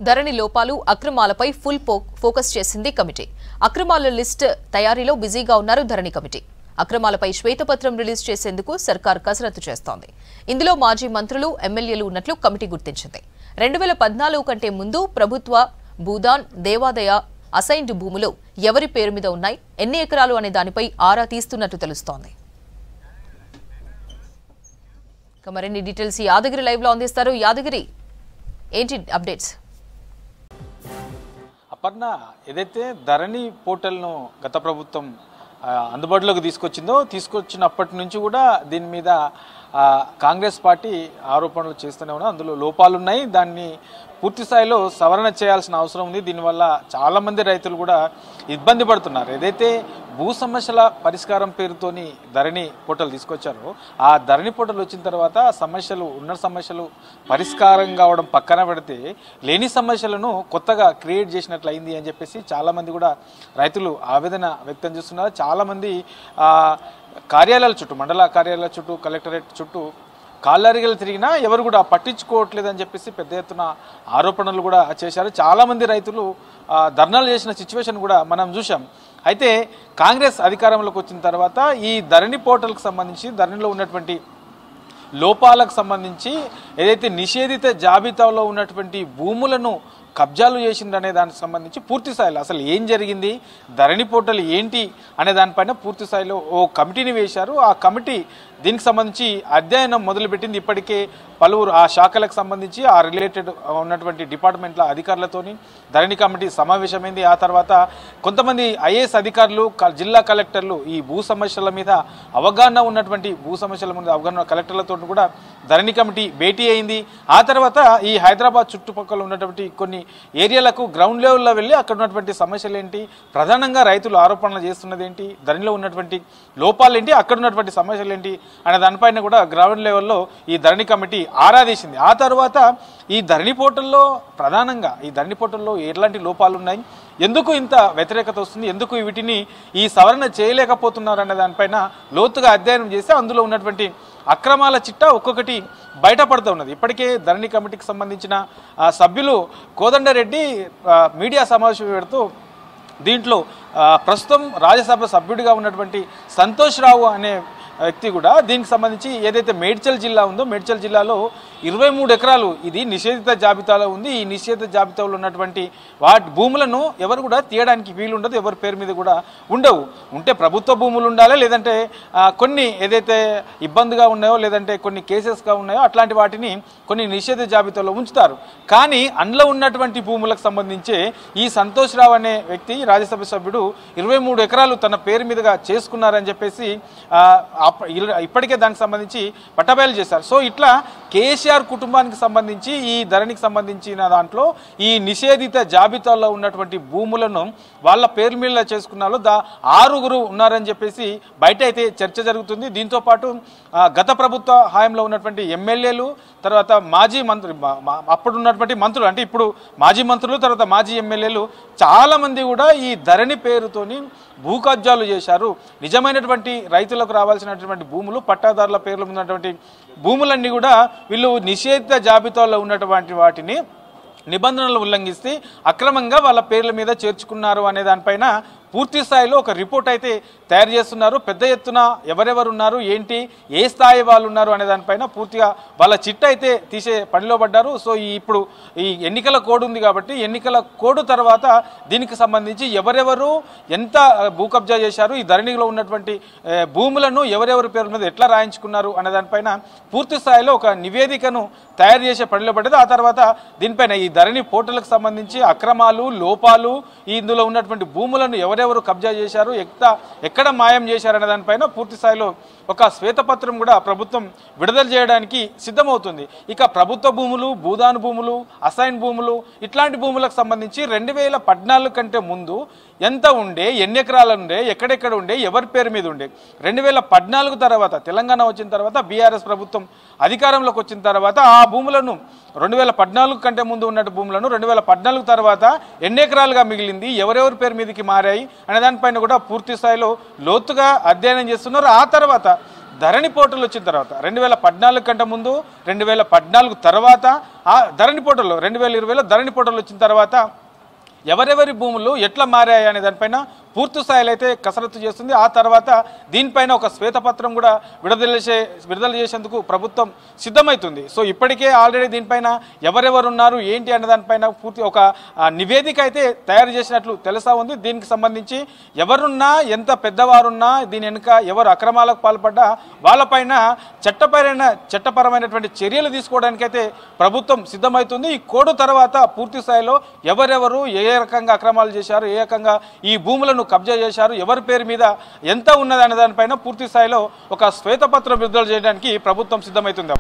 ధరణి లోపాలు అక్రమాలపై full focus చేసింది committee. అక్రమాల లిస్ట్ తయారీలో బిజీగా ఉన్నారు ధరణి కమిటీ. అక్రమాలపై శ్వేతపత్రం రిలీజ్ చేసేందుకు సర్కార్ కసరత్తు చేస్తోంది. ఇందులో మాజీ మంత్రులు, ఎమ్మెల్యేలు ఉన్నట్లు కమిటీ గుర్తించింది. 2014 కంటే ముందు ప్రభుత్వ భూదాన్, దేవాదాయ అసైన్డ్ భూములు ఎవరి పేరు మీద ఉన్నాయి, ఎన్ని ఎకరాలు అనే దానిపై ఆరా తీస్తున్నట్టు తెలుస్తోంది. మరిన్ని డీటెయిల్స్ యాదగిరి లైవ్ లో అందిస్తారు. యాదగిరి, ఏంటి అప్డేట్స్? అపర్ణ, ఏదైతే ధరణి పోర్టల్ను గత ప్రభుత్వం అందుబాటులోకి తీసుకొచ్చినప్పటి నుంచి కూడా దీని మీద కాంగ్రెస్ పార్టీ ఆరోపణలు చేస్తూనే ఉన్నారు. అందులో లోపాలున్నాయి, దాన్ని పూర్తి స్థాయిలో సవరణ చేయాల్సిన అవసరం ఉంది. దీనివల్ల చాలామంది రైతులు కూడా ఇబ్బంది పడుతున్నారు. ఏదైతే భూ సమస్యల పరిష్కారం పేరుతోని ధరణి పోర్టల్ తీసుకొచ్చారో, ఆ ధరణి పోర్టల్ వచ్చిన తర్వాత ఉన్న సమస్యలు పరిష్కారం కావడం పక్కన పెడితే లేని సమస్యలను కొత్తగా క్రియేట్ చేసినట్లు అయింది అని చెప్పేసి చాలామంది కూడా రైతులు ఆవేదన వ్యక్తం చేస్తున్నారు. చాలామంది కార్యాలయాల చుట్టూ, మండల కార్యాలయాల చుట్టూ, కలెక్టరేట్ చుట్టూ కాళ్ళరిగలు తిరిగినా ఎవరు కూడా పట్టించుకోవట్లేదని చెప్పేసి పెద్ద ఎత్తున ఆరోపణలు కూడా చేశారు. చాలామంది రైతులు ధర్నాలు చేసిన సిచ్యువేషన్ కూడా మనం చూసాం. అయితే కాంగ్రెస్ అధికారంలోకి వచ్చిన తర్వాత ఈ ధరణి పోర్టల్కి సంబంధించి, ధరణిలో ఉన్నటువంటి లోపాలకు సంబంధించి ఏదైతే నిషేధిత జాబితాలో ఉన్నటువంటి భూములను కబ్జాలు చేసిందనే దానికి సంబంధించి పూర్తి స్థాయిలో అసలు ఏం జరిగింది, ధరణి పోర్టల్ ఏంటి అనే దానిపైన పూర్తి స్థాయిలో ఓ కమిటీని వేశారు. ఆ కమిటీ దీనికి సంబంధించి అధ్యయనం మొదలుపెట్టింది. ఇప్పటికే పలువురు ఆ శాఖలకు సంబంధించి ఆ రిలేటెడ్ ఉన్నటువంటి డిపార్ట్మెంట్ల అధికారులతోని ధరణి కమిటీ సమావేశమైంది. ఆ తర్వాత కొంతమంది ఐఏఎస్ అధికారులు, జిల్లా కలెక్టర్లు ఈ భూ సమస్యల మీద అవగాహన ఉన్నటువంటి కలెక్టర్లతో కూడా ధరణి కమిటీ భేటీ అయింది. ఆ తర్వాత ఈ హైదరాబాద్ చుట్టుపక్కల ఉన్నటువంటి కొన్ని ఏరియాలకు గ్రౌండ్ లెవెల్లో వెళ్ళి అక్కడ ఉన్నటువంటి సమస్యలు ఏంటి, ప్రధానంగా రైతులు ఆరోపణలు చేస్తున్నది ఏంటి, ధరణిలో ఉన్నటువంటి లోపాలు ఏంటి, అక్కడ ఉన్నటువంటి సమస్యలు ఏంటి అనే దానిపైన కూడా గ్రౌండ్ లెవెల్లో ఈ ధరణి కమిటీ ఆరాధించింది. ఆ తర్వాత ఈ ధరణి పోర్టల్లో ప్రధానంగా ఎలాంటి లోపాలు ఉన్నాయి, ఎందుకు ఇంత వ్యతిరేకత వస్తుంది, ఎందుకు వీటిని ఈ సవరణ చేయలేకపోతున్నారు అనే దానిపైన లోతుగా అధ్యయనం చేస్తే అందులో ఉన్నటువంటి అక్రమాల చిట్టా ఒక్కొక్కటి బయటపడుతూ ఉన్నది. ఇప్పటికే ధరణి కమిటీకి సంబంధించిన సభ్యులు కోదండరెడ్డి మీడియా సమావేశం పెడుతూ దీంట్లో ప్రస్తుతం రాజ్యసభ సభ్యుడిగా ఉన్నటువంటి సంతోష్ రావు అనే వ్యక్తి కూడా దీనికి సంబంధించి ఏదైతే మేడ్చల్ జిల్లా ఉందో, మేడ్చల్ జిల్లాలో 23 ఎకరాలు ఇది నిషేధిత జాబితాలో ఉంది. ఈ నిషేధిత జాబితాలో ఉన్నటువంటి వాటి భూములను ఎవరు కూడా తీయడానికి వీలుండదు, ఎవరి పేరు మీద కూడా ఉండవు. ఉంటే ప్రభుత్వ భూములు ఉండాలి, లేదంటే కొన్ని ఏదైతే ఇబ్బందిగా ఉన్నాయో, లేదంటే కొన్ని కేసెస్గా ఉన్నాయో అట్లాంటి వాటిని కొన్ని నిషేధిత జాబితాలో ఉంచుతారు. కానీ అందులో ఉన్నటువంటి భూములకు సంబంధించి ఈ సంతోష్ రావు అనే వ్యక్తి, రాజ్యసభ సభ్యుడు 23 ఎకరాలు తన పేరు మీదుగా చేసుకున్నారని చెప్పేసి ఇప్పటికే దానికి సంబంధించి పట్టబయలు చేశారు. సో ఇట్లా కేసీఆర్ కుటుంబానికి సంబంధించి ఈ ధరణికి సంబంధించిన దాంట్లో ఈ నిషేధిత జాబితాలో ఉన్నటువంటి భూములను వాళ్ళ పేరు మీద చేసుకున్నారు. 6 ఉన్నారని చెప్పేసి బయట అయితే చర్చ జరుగుతుంది. దీంతో పాటు గత ప్రభుత్వ హయాంలో ఉన్నటువంటి ఎమ్మెల్యేలు, తర్వాత మాజీ మంత్రి, అప్పుడు ఉన్నటువంటి మంత్రులు, అంటే ఇప్పుడు మాజీ మంత్రులు, తర్వాత మాజీ ఎమ్మెల్యేలు చాలామంది కూడా ఈ ధరణి పేరుతోని భూ కబ్జాలు చేశారు. నిజమైనటువంటి రైతులకు రావాల్సినటువంటి భూములు, పట్టాదారుల పేర్లు ఉన్నటువంటి భూములన్నీ కూడా వీళ్ళు నిషేధిత జాబితాలో ఉన్నటువంటి వాటిని నిబంధనలు ఉల్లంఘిస్తే అక్రమంగా వాళ్ళ పేర్ల మీద చేర్చుకున్నారు అనే దానిపైన పూర్తి స్థాయిలో ఒక రిపోర్ట్ అయితే తయారు చేస్తున్నారు. పెద్ద ఎత్తున ఎవరెవరు ఉన్నారు, ఏంటి, ఏ స్థాయి వాళ్ళు ఉన్నారు అనే దానిపైన పూర్తిగా వాళ్ళ చిట్ట అయితే తీసే పనిలో పడ్డారు. సో ఇప్పుడు ఈ ఎన్నికల కోడ్ ఉంది కాబట్టి ఎన్నికల కోడ్ తర్వాత దీనికి సంబంధించి ఎవరెవరు ఎంత భూ కబ్జా చేశారు, ఈ ధరణిలో ఉన్నటువంటి భూములను ఎవరెవరి పేరు మీద ఎట్లా రాయించుకున్నారు అనే దానిపైన పూర్తి స్థాయిలో ఒక నివేదికను తయారు చేసే పనిలో పడ్డది. ఆ తర్వాత దీనిపైన ఈ ధరణి పోర్టల్కి సంబంధించి అక్రమాలు, లోపాలు, ఇందులో ఉన్నటువంటి భూములను ఎవరెవరు కబ్జా చేశారు, ఎక్కడ మాయం చేశారనే దానిపైన పూర్తి స్థాయిలో ఒక శ్వేతపత్రం కూడా ప్రభుత్వం విడుదల చేయడానికి సిద్ధమవుతుంది. ఇక ప్రభుత్వ భూములు, భూదాన్ భూములు, అసైన్ భూములు, ఇట్లాంటి భూములకు సంబంధించి 2014 కంటే ముందు ఎంత ఉండే, ఎన్ని ఎకరాలు ఉండే, ఎక్కడెక్కడ ఉండే, ఎవరి పేరు మీద ఉండే, 2014 తర్వాత తెలంగాణ వచ్చిన తర్వాత బీఆర్ఎస్ ప్రభుత్వం అధికారంలోకి వచ్చిన తర్వాత ఆ భూములను 2014 కంటే ముందు ఉన్న భూములను 2014 తర్వాత ఎన్ని ఎకరాలుగా మిగిలింది, ఎవరెవరి పేరు మీదకి మారాయి అనే దానిపైన కూడా పూర్తి స్థాయిలో లోతుగా అధ్యయనం చేస్తున్నారు. ఆ తర్వాత ధరణి పోర్టల్ వచ్చిన తర్వాత 2014 కంటే ముందు 2014 తర్వాత ఆ ధరణి పోర్టల్లో 2020లో ధరణి పోర్టల్ వచ్చిన తర్వాత ఎవరెవరి భూములు ఎట్లా మారాయి అనే దానిపైన పూర్తి స్థాయిలో అయితే కసరత్తు చేస్తుంది. ఆ తర్వాత దీనిపైన ఒక శ్వేతపత్రం కూడా విడుదల చేసేందుకు ప్రభుత్వం సిద్ధమవుతుంది. సో ఇప్పటికే ఆల్రెడీ దీనిపైన ఎవరెవరు ఉన్నారు ఏంటి అనే దానిపైన పూర్తి ఒక నివేదిక అయితే తయారు చేసినట్లు తెలుసా ఉంది. దీనికి సంబంధించి ఎవరున్నా ఎంత పెద్దవారున్నా దీని వెనుక ఎవరు అక్రమాలకు పాల్పడ్డా వాళ్ళపైన చట్టపరమైనటువంటి చర్యలు తీసుకోవడానికైతే ప్రభుత్వం సిద్ధమవుతుంది. ఈ కోడ్ తర్వాత పూర్తి స్థాయిలో ఎవరెవరు ఏ రకంగా అక్రమాలు చేశారు, ఏ రకంగా ఈ భూములను కబ్జా చేశారు, ఎవరి పేరు మీద ఎంత ఉన్నదనే దానిపైన పూర్తి స్థాయిలో ఒక శ్వేతపత్రం విడుదల చేయడానికి ప్రభుత్వం సిద్ధమవుతుంది.